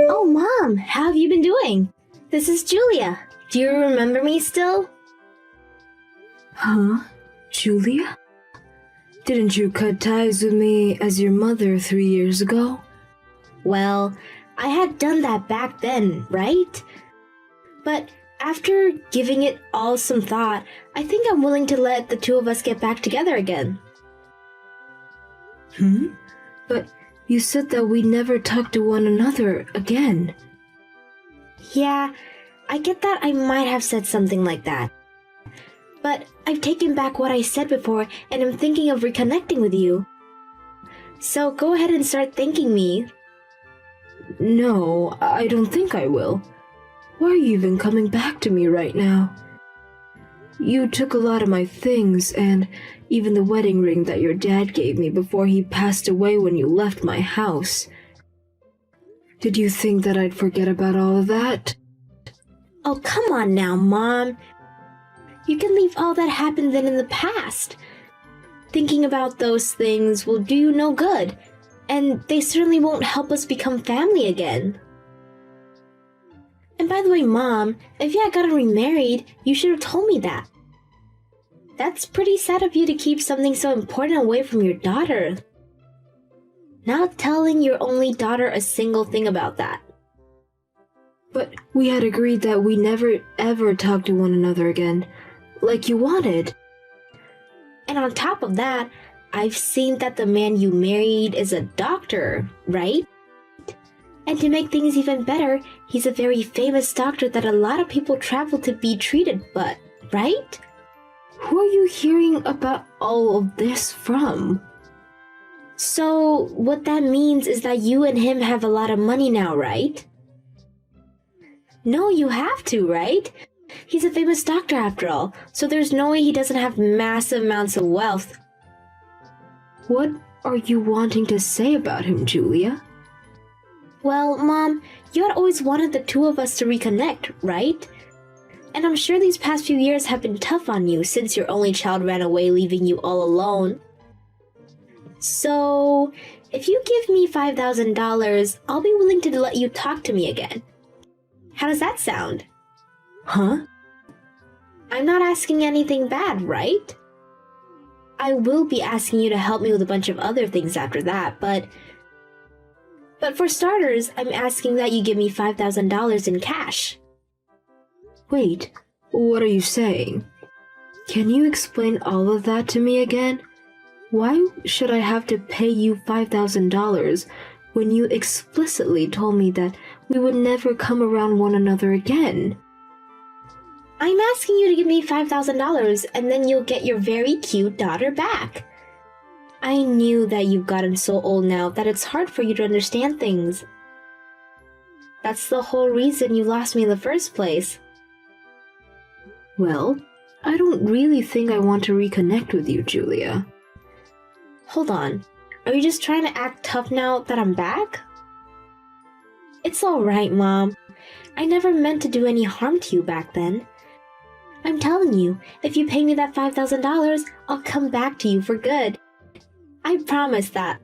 Oh, Mom, how have you been doing? This is Julia. Do you remember me still? Huh? Julia? Didn't you cut ties with me as your mother 3 years ago? Well, I had done that back then, right? But after giving it all some thought, I think I'm willing to let the two of us get back together again. But you said that we never talk to one another again. Yeah, I get that I might have said something like that. But I've taken back what I said before and I'm thinking of reconnecting with you. So go ahead and start thanking me. No, I don't think I will. Why are you even coming back to me right now? You took a lot of my things, and even the wedding ring that your dad gave me before he passed away when you left my house. Did you think that I'd forget about all of that? Oh, come on now, Mom. You can leave all that happened then in the past. Thinking about those things will do you no good, and they certainly won't help us become family again. And by the way, Mom, if you had gotten remarried, you should have told me that. That's pretty sad of you to keep something so important away from your daughter. Not telling your only daughter a single thing about that. But we had agreed that we never ever talk to one another again, like you wanted. And on top of that, I've seen that the man you married is a doctor, right? And to make things even better, he's a very famous doctor that a lot of people travel to be treated, but, right? Who are you hearing about all of this from? So, what that means is that you and him have a lot of money now, right? No, you have to, right? He's a famous doctor after all, so there's no way he doesn't have massive amounts of wealth. What are you wanting to say about him, Julia? Well, Mom, you had always wanted the two of us to reconnect, right? And I'm sure these past few years have been tough on you since your only child ran away leaving you all alone. So, if you give me $5,000, I'll be willing to let you talk to me again. How does that sound? Huh? I'm not asking anything bad, right? I will be asking you to help me with a bunch of other things after that, but for starters, I'm asking that you give me $5,000 in cash. Wait, what are you saying? Can you explain all of that to me again? Why should I have to pay you $5,000 when you explicitly told me that we would never come around one another again? I'm asking you to give me $5,000 and then you'll get your very cute daughter back. I knew that you've gotten so old now that it's hard for you to understand things. That's the whole reason you lost me in the first place. Well, I don't really think I want to reconnect with you, Julia. Hold on. Are you just trying to act tough now that I'm back? It's alright, Mom. I never meant to do any harm to you back then. I'm telling you, if you pay me that $5,000, I'll come back to you for good. I promise that.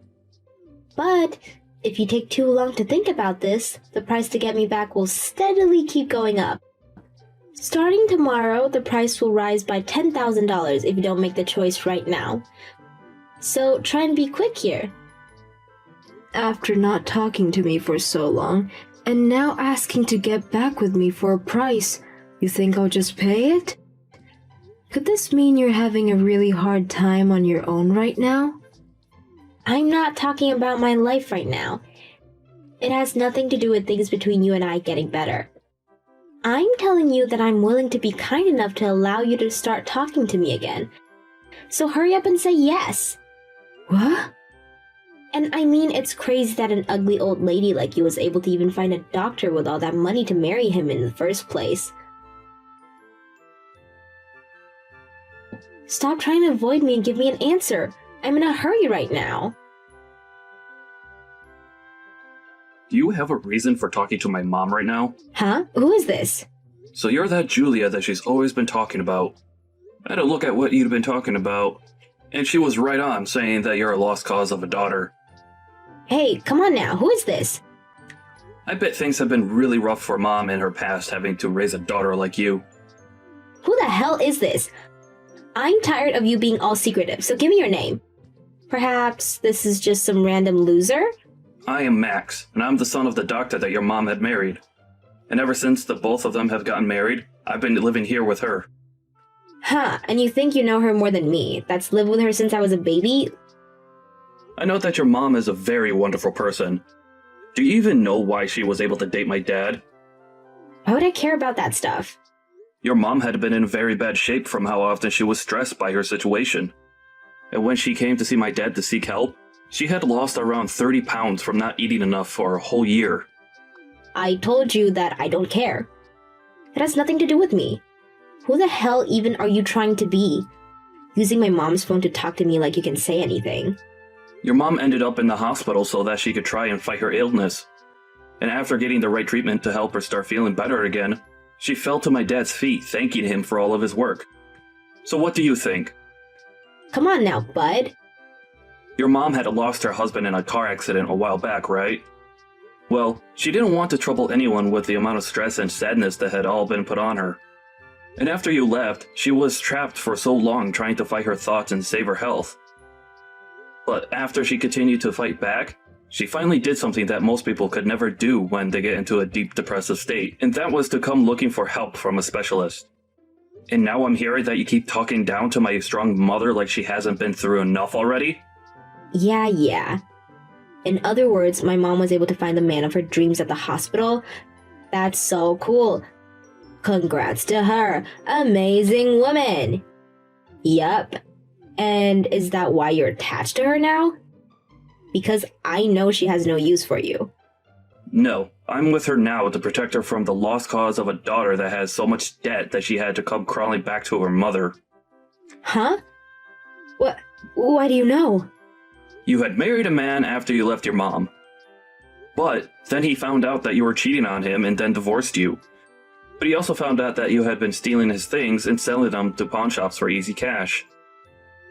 But if you take too long to think about this, the price to get me back will steadily keep going up. Starting tomorrow, the price will rise by $10,000 if you don't make the choice right now. So try and be quick here. After not talking to me for so long, and now asking to get back with me for a price, you think I'll just pay it? Could this mean you're having a really hard time on your own right now? I'm not talking about my life right now. It has nothing to do with things between you and I getting better. I'm telling you that I'm willing to be kind enough to allow you to start talking to me again. So hurry up and say yes. What? And I mean, it's crazy that an ugly old lady like you was able to even find a doctor with all that money to marry him in the first place. Stop trying to avoid me and give me an answer. I'm in a hurry right now. Do you have a reason for talking to my mom right now? Huh? Who is this? So you're that Julia that she's always been talking about. I had a look at what you'd been talking about, and she was right on saying that you're a lost cause of a daughter. Hey, come on now, who is this? I bet things have been really rough for Mom in her past having to raise a daughter like you. Who the hell is this? I'm tired of you being all secretive, so give me your name. Perhaps this is just some random loser? I am Max, and I'm the son of the doctor that your mom had married. And ever since the both of them have gotten married, I've been living here with her. Huh, and you think you know her more than me? That's lived with her since I was a baby? I know that your mom is a very wonderful person. Do you even know why she was able to date my dad? Why would I care about that stuff? Your mom had been in very bad shape from how often she was stressed by her situation. And when she came to see my dad to seek help, she had lost around 30 pounds from not eating enough for a whole year. I told you that I don't care. It has nothing to do with me. Who the hell even are you trying to be? Using my mom's phone to talk to me like you can say anything. Your mom ended up in the hospital so that she could try and fight her illness. And after getting the right treatment to help her start feeling better again, she fell to my dad's feet, thanking him for all of his work. So what do you think? Come on now, bud. Your mom had lost her husband in a car accident a while back, right? Well, she didn't want to trouble anyone with the amount of stress and sadness that had all been put on her. And after you left, she was trapped for so long trying to fight her thoughts and save her health. But after she continued to fight back, she finally did something that most people could never do when they get into a deep depressive state, and that was to come looking for help from a specialist. And now I'm hearing that you keep talking down to my strong mother like she hasn't been through enough already? Yeah. In other words, my mom was able to find the man of her dreams at the hospital. That's so cool. Congrats to her. Amazing woman. Yup. And is that why you're attached to her now? Because I know she has no use for you. No, I'm with her now to protect her from the lost cause of a daughter that has so much debt that she had to come crawling back to her mother. Huh? What? Why do you know? You had married a man after you left your mom. But then he found out that you were cheating on him and then divorced you. But he also found out that you had been stealing his things and selling them to pawn shops for easy cash.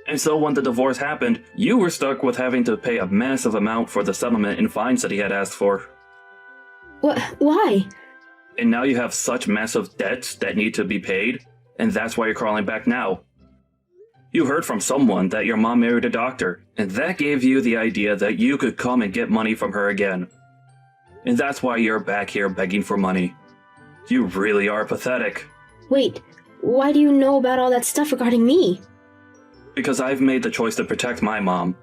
And so when the divorce happened, you were stuck with having to pay a massive amount for the settlement and fines that he had asked for. What? Why? And now you have such massive debts that need to be paid, and that's why you're crawling back now. You heard from someone that your mom married a doctor, and that gave you the idea that you could come and get money from her again. And that's why you're back here begging for money. You really are pathetic. Wait, why do you know about all that stuff regarding me? Because I've made the choice to protect my mom.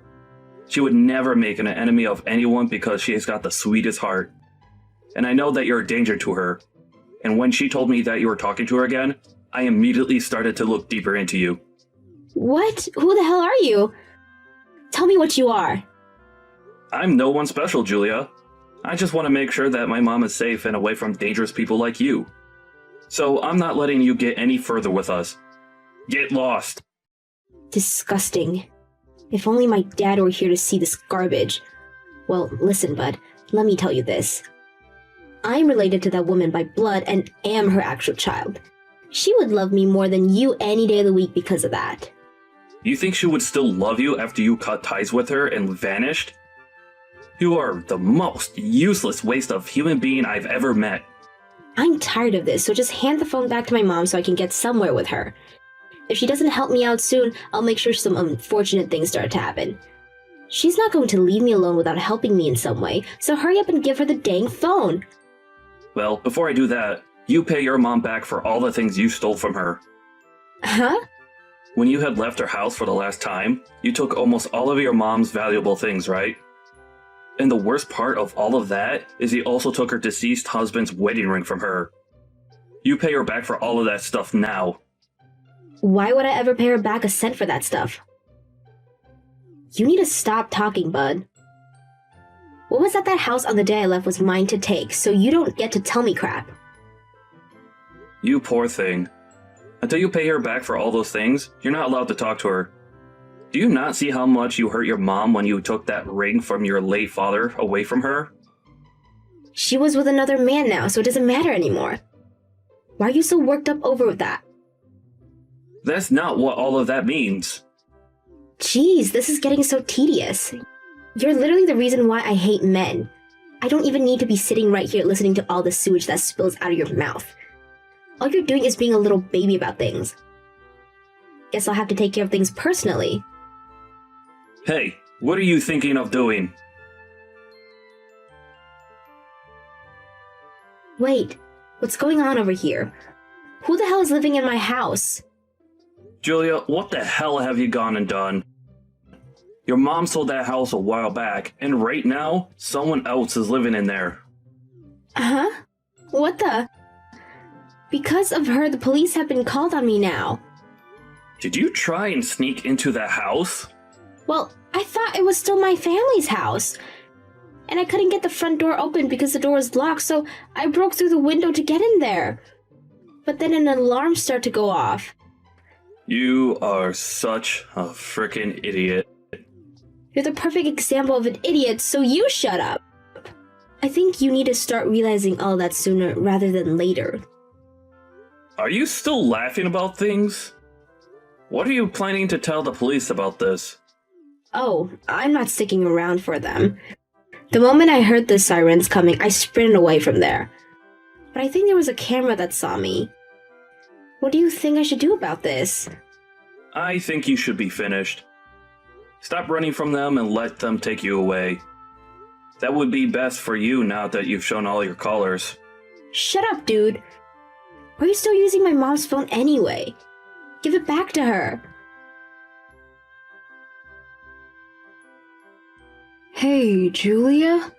She would never make an enemy of anyone because she has got the sweetest heart. And I know that you're a danger to her. And when she told me that you were talking to her again, I immediately started to look deeper into you. What? Who the hell are you? Tell me what you are. I'm no one special, Julia. I just want to make sure that my mom is safe and away from dangerous people like you. So I'm not letting you get any further with us. Get lost. Disgusting. If only my dad were here to see this garbage. Well, listen, bud, let me tell you this. I'm related to that woman by blood and am her actual child. She would love me more than you any day of the week because of that. You think she would still love you after you cut ties with her and vanished? You are the most useless waste of human being I've ever met. I'm tired of this, so just hand the phone back to my mom so I can get somewhere with her. If she doesn't help me out soon, I'll make sure some unfortunate things start to happen. She's not going to leave me alone without helping me in some way, so hurry up and give her the dang phone. Well, before I do that, you pay your mom back for all the things you stole from her. Huh? When you had left her house for the last time, you took almost all of your mom's valuable things, right? And the worst part of all of that is you also took her deceased husband's wedding ring from her. You pay her back for all of that stuff now. Why would I ever pay her back a cent for that stuff? You need to stop talking, bud. What was at that house on the day I left was mine to take, so you don't get to tell me crap. You poor thing. Until you pay her back for all those things, you're not allowed to talk to her. Do you not see how much you hurt your mom when you took that ring from your late father away from her? She was with another man now, so it doesn't matter anymore. Why are you so worked up over that? That's not what all of that means. Jeez, this is getting so tedious. You're literally the reason why I hate men. I don't even need to be sitting right here listening to all the sewage that spills out of your mouth. All you're doing is being a little baby about things. Guess I'll have to take care of things personally. Hey, what are you thinking of doing? Wait, what's going on over here? Who the hell is living in my house? Julia, what the hell have you gone and done? Your mom sold that house a while back, and right now, someone else is living in there. Huh? What the? Because of her, the police have been called on me now. Did you try and sneak into that house? Well, I thought it was still my family's house. And I couldn't get the front door open because the door was locked, so I broke through the window to get in there. But then an alarm started to go off. You are such a frickin' idiot. You're the perfect example of an idiot, so you shut up. I think you need to start realizing all that sooner rather than later. Are you still laughing about things? What are you planning to tell the police about this? Oh, I'm not sticking around for them. The moment I heard the sirens coming, I sprinted away from there. But I think there was a camera that saw me. What do you think I should do about this? I think you should be finished. Stop running from them and let them take you away. That would be best for you now that you've shown all your colors. Shut up, dude. Why are you still using my mom's phone anyway? Give it back to her. Hey, Julia?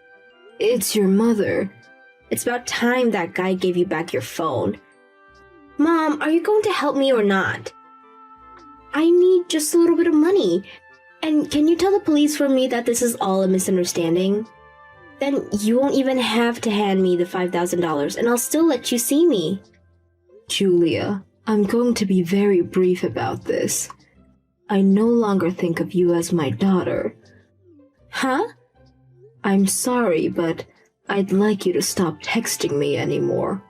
It's your mother. It's about time that guy gave you back your phone. Mom, are you going to help me or not? I need just a little bit of money. And can you tell the police for me that this is all a misunderstanding? Then you won't even have to hand me the $5,000 and I'll still let you see me. Julia, I'm going to be very brief about this. I no longer think of you as my daughter. Huh? I'm sorry, but I'd like you to stop texting me anymore.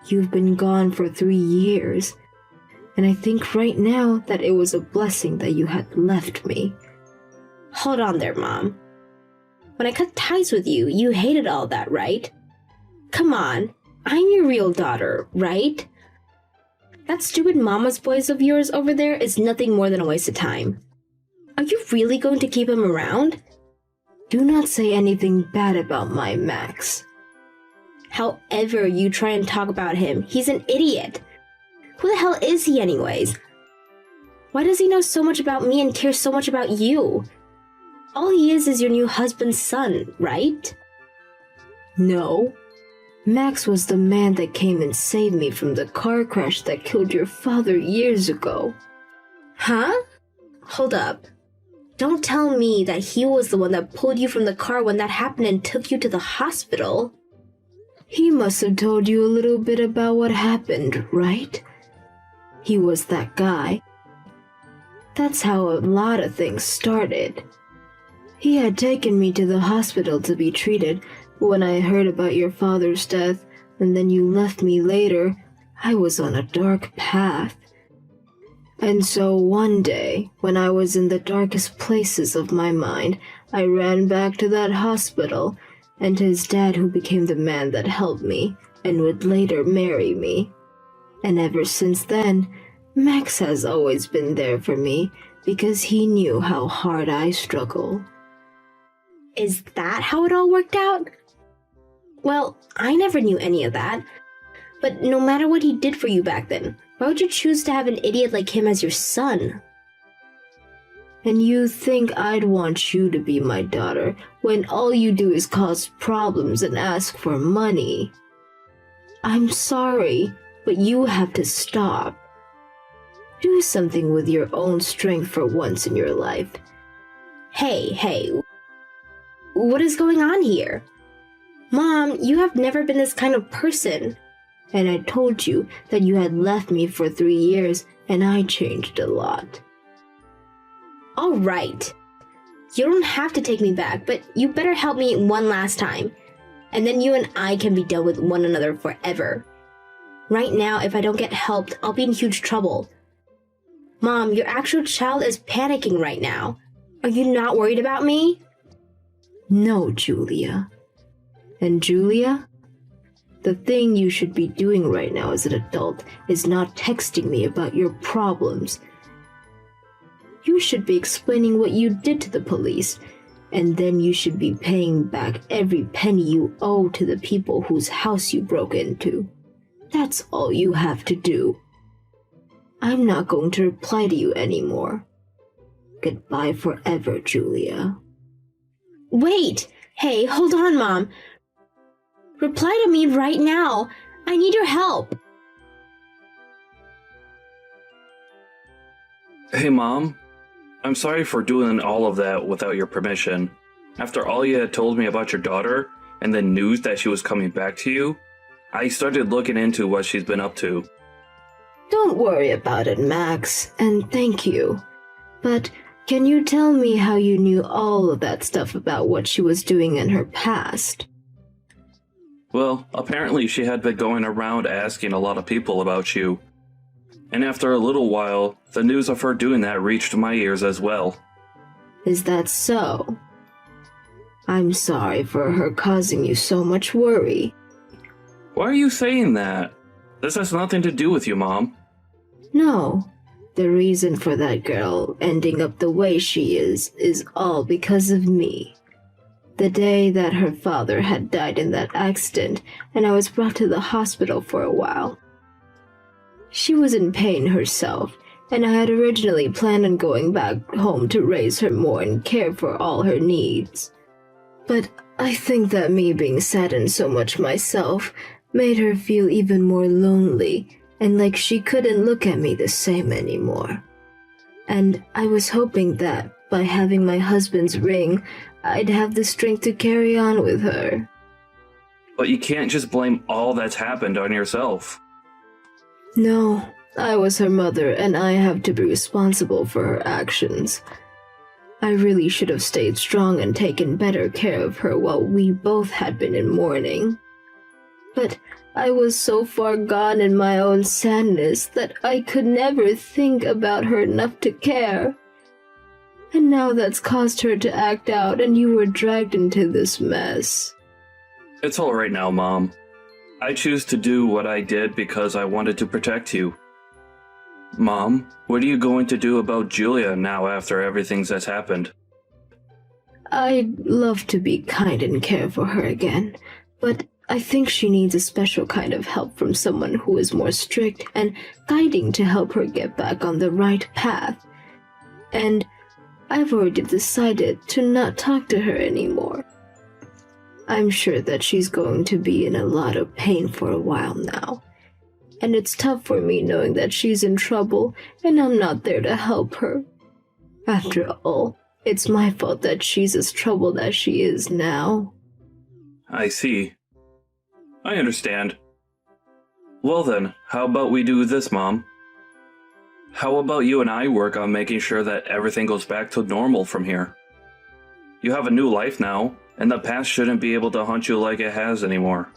You've been gone for 3 years, and I think right now that it was a blessing that you had left me. Hold on there, Mom. When I cut ties with you, you hated all that, right? Come on, I'm your real daughter, right? That stupid mama's boys of yours over there is nothing more than a waste of time. Are you really going to keep him around? Do not say anything bad about my Max. However you try and talk about him, he's an idiot. Who the hell is he anyways? Why does he know so much about me and care so much about you? All he is your new husband's son, right? No. Max was the man that came and saved me from the car crash that killed your father years ago. Huh? Hold up. Don't tell me that he was the one that pulled you from the car when that happened and took you to the hospital. He must have told you a little bit about what happened, right? He was that guy. That's how a lot of things started. He had taken me to the hospital to be treated, but when I heard about your father's death, and then you left me later, I was on a dark path. And so one day, when I was in the darkest places of my mind, I ran back to that hospital, and his dad who became the man that helped me, and would later marry me. And ever since then, Max has always been there for me, because he knew how hard I struggle. Is that how it all worked out? Well, I never knew any of that. But no matter what he did for you back then, why would you choose to have an idiot like him as your son? And you think I'd want you to be my daughter when all you do is cause problems and ask for money? I'm sorry, but you have to stop. Do something with your own strength for once in your life. Hey, what is going on here? Mom, you have never been this kind of person. And I told you that you had left me for 3 years, and I changed a lot. All right. You don't have to take me back, but you better help me one last time. And then you and I can be done with one another forever. Right now, if I don't get helped, I'll be in huge trouble. Mom, your actual child is panicking right now. Are you not worried about me? No, Julia. And Julia? The thing you should be doing right now as an adult is not texting me about your problems. You should be explaining what you did to the police, and then you should be paying back every penny you owe to the people whose house you broke into. That's all you have to do. I'm not going to reply to you anymore. Goodbye forever, Julia. Wait! Hey, hold on, Mom. Reply to me right now. I need your help. Hey, Mom. I'm sorry for doing all of that without your permission. After all you had told me about your daughter, and the news that she was coming back to you, I started looking into what she's been up to. Don't worry about it, Max, and thank you. But can you tell me how you knew all of that stuff about what she was doing in her past? Well, apparently she had been going around asking a lot of people about you. And after a little while, the news of her doing that reached my ears as well. Is that so? I'm sorry for her causing you so much worry. Why are you saying that? This has nothing to do with you, Mom. No, the reason for that girl ending up the way she is all because of me. The day that her father had died in that accident, and I was brought to the hospital for a while. She was in pain herself, and I had originally planned on going back home to raise her more and care for all her needs. But I think that me being saddened so much myself made her feel even more lonely, and like she couldn't look at me the same anymore. And I was hoping that, by having my husband's ring, I'd have the strength to carry on with her. But you can't just blame all that's happened on yourself. No, I was her mother, and I have to be responsible for her actions. I really should have stayed strong and taken better care of her while we both had been in mourning. But I was so far gone in my own sadness that I could never think about her enough to care. And now that's caused her to act out, and you were dragged into this mess. It's all right now, Mom. I choose to do what I did because I wanted to protect you. Mom, what are you going to do about Julia now after everything that's happened? I'd love to be kind and care for her again, but I think she needs a special kind of help from someone who is more strict and guiding to help her get back on the right path. And I've already decided to not talk to her anymore. I'm sure that she's going to be in a lot of pain for a while now. And it's tough for me knowing that she's in trouble and I'm not there to help her. After all, it's my fault that she's as troubled as she is now. I see. I understand. Well then, how about we do this, Mom? How about you and I work on making sure that everything goes back to normal from here? You have a new life now, and the past shouldn't be able to haunt you like it has anymore.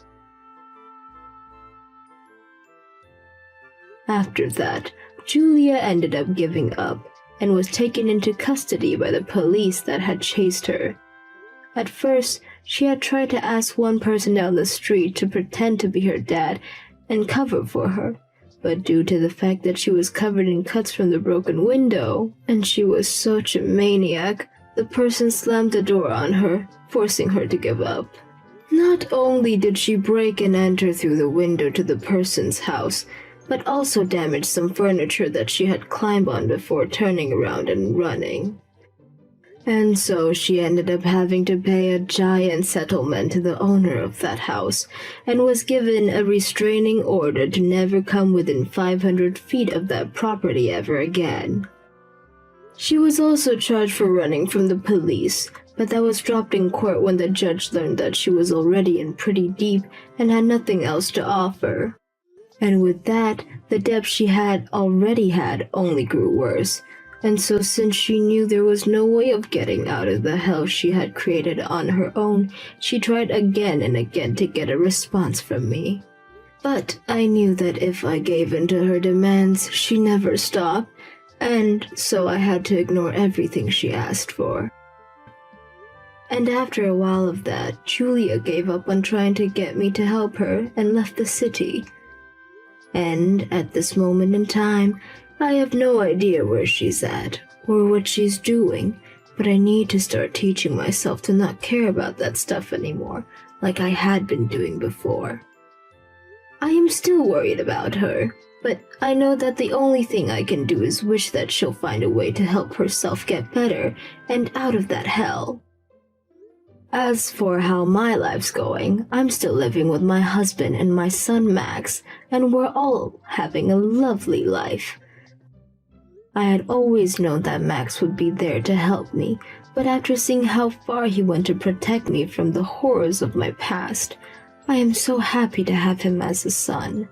After that, Julia ended up giving up and was taken into custody by the police that had chased her. At first, she had tried to ask one person down the street to pretend to be her dad and cover for her, but due to the fact that she was covered in cuts from the broken window, and she was such a maniac, the person slammed the door on her, forcing her to give up. Not only did she break and enter through the window to the person's house, but also damaged some furniture that she had climbed on before turning around and running. And so she ended up having to pay a giant settlement to the owner of that house, and was given a restraining order to never come within 500 feet of that property ever again. She was also charged for running from the police, but that was dropped in court when the judge learned that she was already in pretty deep and had nothing else to offer. And with that, the debt she had already had only grew worse, and so since she knew there was no way of getting out of the hell she had created on her own, she tried again and again to get a response from me. But I knew that if I gave in to her demands, she never stopped, and so I had to ignore everything she asked for. And after a while of that, Julia gave up on trying to get me to help her and left the city. And at this moment in time, I have no idea where she's at or what she's doing, but I need to start teaching myself to not care about that stuff anymore, like I had been doing before. I am still worried about her, but I know that the only thing I can do is wish that she'll find a way to help herself get better and out of that hell. As for how my life's going, I'm still living with my husband and my son Max, and we're all having a lovely life. I had always known that Max would be there to help me, but after seeing how far he went to protect me from the horrors of my past, I am so happy to have him as a son.